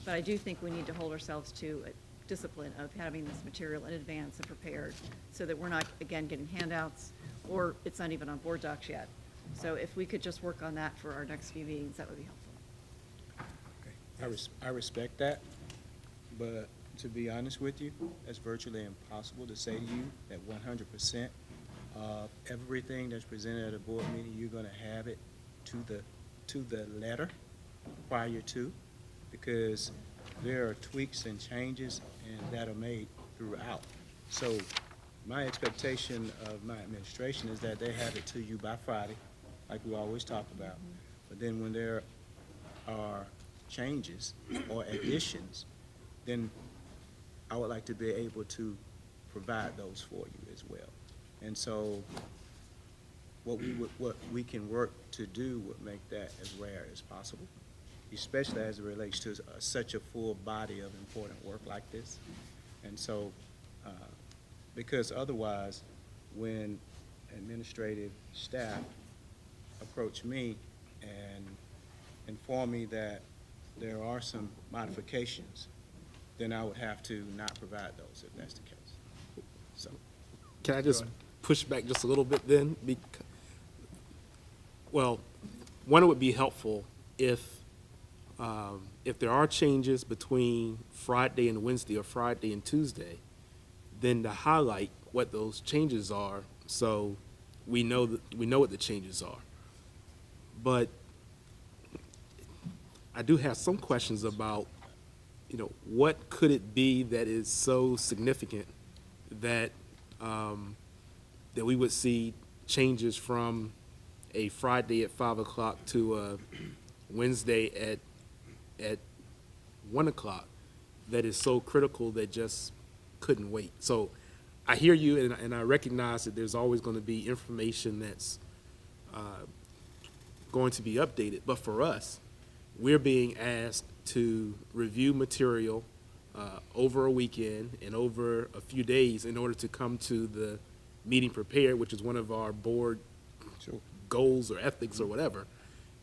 But I do think we need to hold ourselves to a discipline of having this material in advance and prepared, so that we're not, again, getting handouts, or it's not even on board docs yet. So if we could just work on that for our next few meetings, that would be helpful.
I respect that, but to be honest with you, it's virtually impossible to say to you that 100% of everything that's presented at a board meeting, you're gonna have it to the letter prior to, because there are tweaks and changes that are made throughout. So my expectation of my administration is that they have it to you by Friday, like we always talk about. But then when there are changes or additions, then I would like to be able to provide those for you as well. And so what we can work to do would make that as rare as possible, especially as it relates to such a full body of important work like this. And so, because otherwise, when administrative staff approach me and inform me that there are some modifications, then I would have to not provide those if that's the case. So,
Can I just push back just a little bit then? Well, one, it would be helpful if there are changes between Friday and Wednesday or Friday and Tuesday, then to highlight what those changes are, so we know what the changes are. But I do have some questions about, what could it be that is so significant that that we would see changes from a Friday at 5 o'clock to a Wednesday at 1 o'clock that is so critical that just couldn't wait. So I hear you, and I recognize that there's always going to be information that's going to be updated. But for us, we're being asked to review material over a weekend and over a few days in order to come to the meeting prepared, which is one of our board goals or ethics or whatever.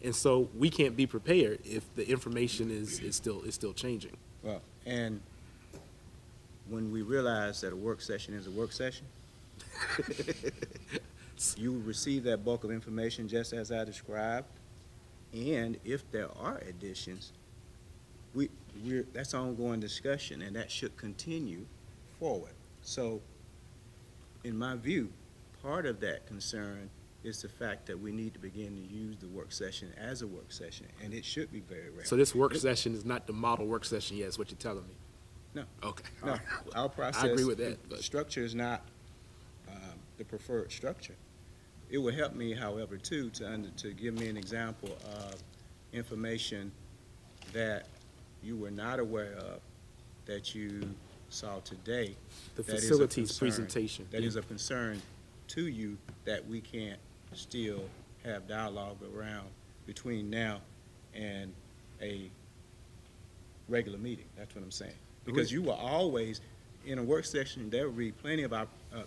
And so we can't be prepared if the information is still changing.
well, and when we realize that a work session is a work session, you will receive that bulk of information just as I described. And if there are additions, that's ongoing discussion, and that should continue forward. So, in my view, part of that concern is the fact that we need to begin to use the work session as a work session, and it should be very rare.
So this work session is not the model work session yet, is what you're telling me?
No.
Okay.
No,
All right.
our process.
I agree with that.
The
But
structure is not the preferred structure. It would help me, however, too, to give me an example of information that you were not aware of, that you saw today.
the
that is of
facilities
concern-
presentation.
That is of concern to you, that we can't still have dialogue around between now and a regular meeting. That's what I'm saying. Because you will always, in a work session, there will be plenty of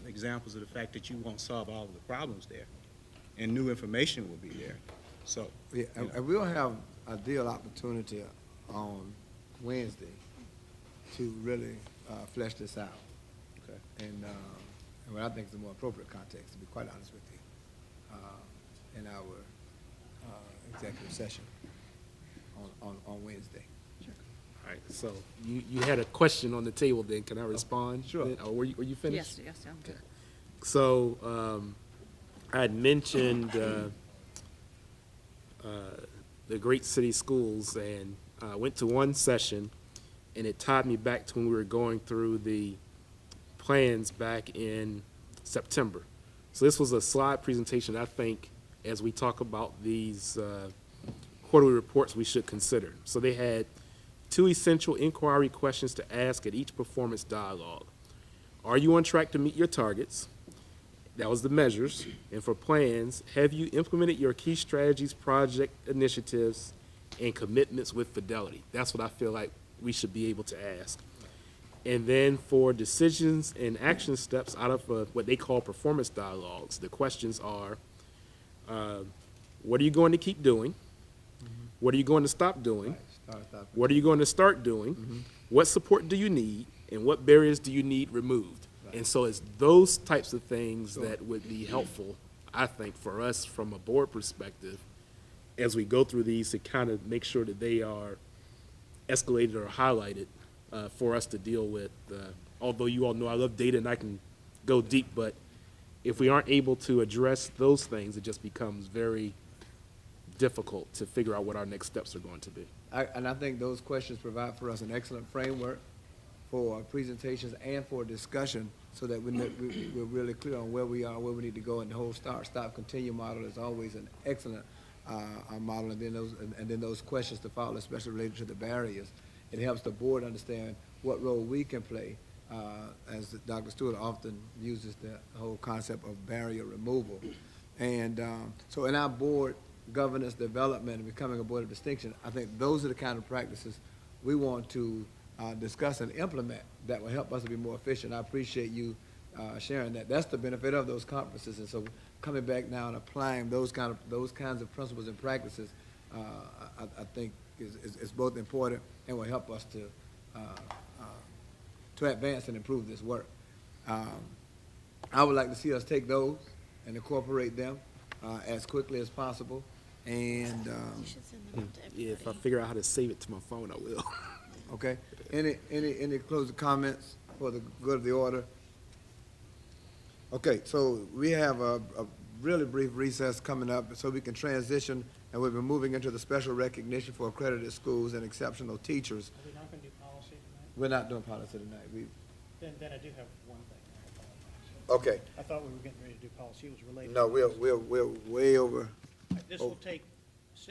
examples of the fact that you won't solve all of the problems there, and new information will be there. So,
Yeah, and we'll have a deal opportunity on Wednesday to really flesh this out.
okay.
And what I think is the more appropriate context, to be quite honest with you, in our executive session on Wednesday.
All right, so you had a question on the table then, can I respond?
Sure.
then? Or were you finished?
Yes, I'm good.
So, I had mentioned the great city schools, and went to one session, and it tied me back to when we were going through the plans back in September. So this was a slide presentation I think, as we talk about these quarterly reports, we should consider. So they had 2 essential inquiry questions to ask at each performance dialogue. Are you on track to meet your targets? that was the measures. And for plans, have you implemented your key strategies, project initiatives, and commitments with fidelity? That's what I feel like we should be able to ask. And then for decisions and action steps out of what they call performance dialogues, the questions are, what are you going to keep doing? What are you going to stop doing? What are you going to start doing? What support do you need? And what barriers do you need removed? And so it's those types of things that would be helpful, I think, for us from a board perspective, as we go through these to kind of make sure that they are escalated or highlighted for us to deal with. Although you all know I love data and I can go deep, but if we aren't able to address those things, it just becomes very difficult to figure out what our next steps are going to be.
And I think those questions provide for us an excellent framework for presentations and for discussion, so that we're really clear on where we are, where we need to go, and the whole start, stop, continue model is always an excellent model, and then those questions to follow, especially related to the barriers. It helps the board understand what role we can play, as Dr. Stewart often uses the whole concept of barrier removal. And so in our board governance development and becoming a board of distinction, I think those are the kind of practices we want to discuss and implement that will help us to be more efficient. I appreciate you sharing that. That's the benefit of those conferences. And so coming back now and applying those kinds of principles and practices, I think is both important and will help us to advance and improve this work. I would like to see us take those and incorporate them as quickly as possible. And
yeah, if I figure out how to save it to my phone, I will.
Okay. Any closing comments for the good of the order? Okay, so we have a really brief recess coming up so we can transition, and we'll be moving into the special recognition for accredited schools and exceptional teachers.
Are we not going to do policy tonight?
We're not doing policy tonight.
Then I do have one thing.
Okay.
I thought we were getting ready to do policy. It was related.
No, we're way over.
This will take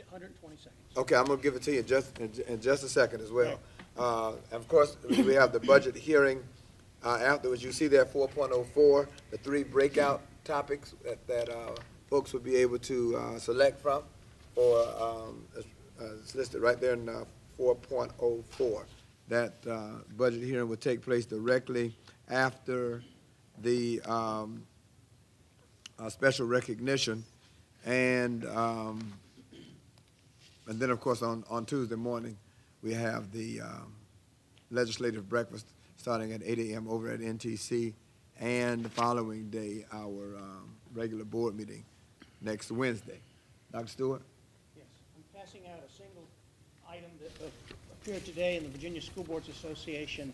120 seconds.
Okay, I'm gonna give it to you in just a second as well. And of course, we have the budget hearing afterwards. You see there 4.04, the 3 breakout topics that folks will be able to select from, or it's listed right there in 4.04. That budget hearing will take place directly after the special recognition, and then, of course, on Tuesday morning, we have the legislative breakfast starting at 8 a.m. over at NTC, and the following day, our regular board meeting next Wednesday. Dr. Stewart?
Yes, I'm passing out a single item that appeared today in the Virginia School Boards Association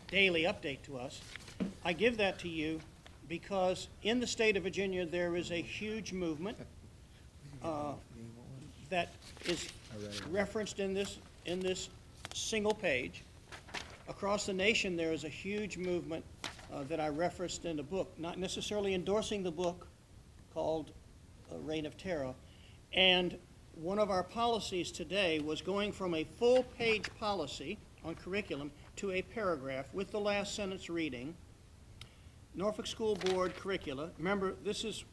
daily update to us. I give that to you because in the state of Virginia, there is a huge movement that is referenced in this single page. Across the nation, there is a huge movement that I referenced in the book, not necessarily endorsing the book called Reign of Terror. And one of our policies today was going from a full-page policy on curriculum to a paragraph with the last sentence reading, Norfolk School Board curricula. Remember, this is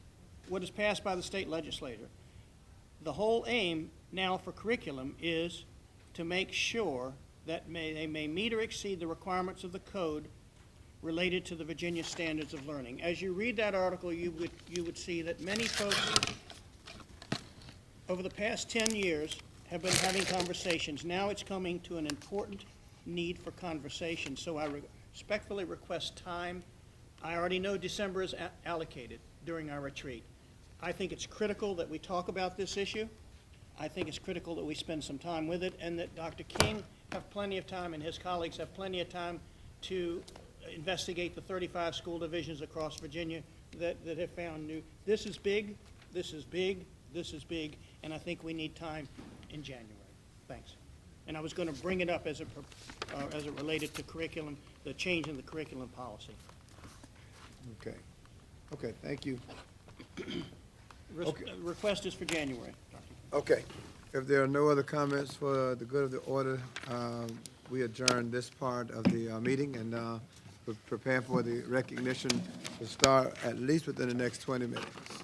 what is passed by the state legislature. The whole aim now for curriculum is to make sure that they may meet or exceed the requirements of the code related to the Virginia Standards of Learning. As you read that article, you would see that many folks over the past 10 years have been having conversations. Now it's coming to an important need for conversation. So I respectfully request time. I already know December is allocated during our retreat. I think it's critical that we talk about this issue. I think it's critical that we spend some time with it, and that Dr. King have plenty of time and his colleagues have plenty of time to investigate the 35 school divisions across Virginia that have found new. This is big, this is big, this is big, and I think we need time in January. Thanks. And I was going to bring it up as it related to curriculum, the change in the curriculum policy.
Okay. Okay, thank you.
Request is for January.
Okay. If there are no other comments for the good of the order, we adjourn this part of the meeting, and prepare for the recognition to start at least within the next 20 minutes.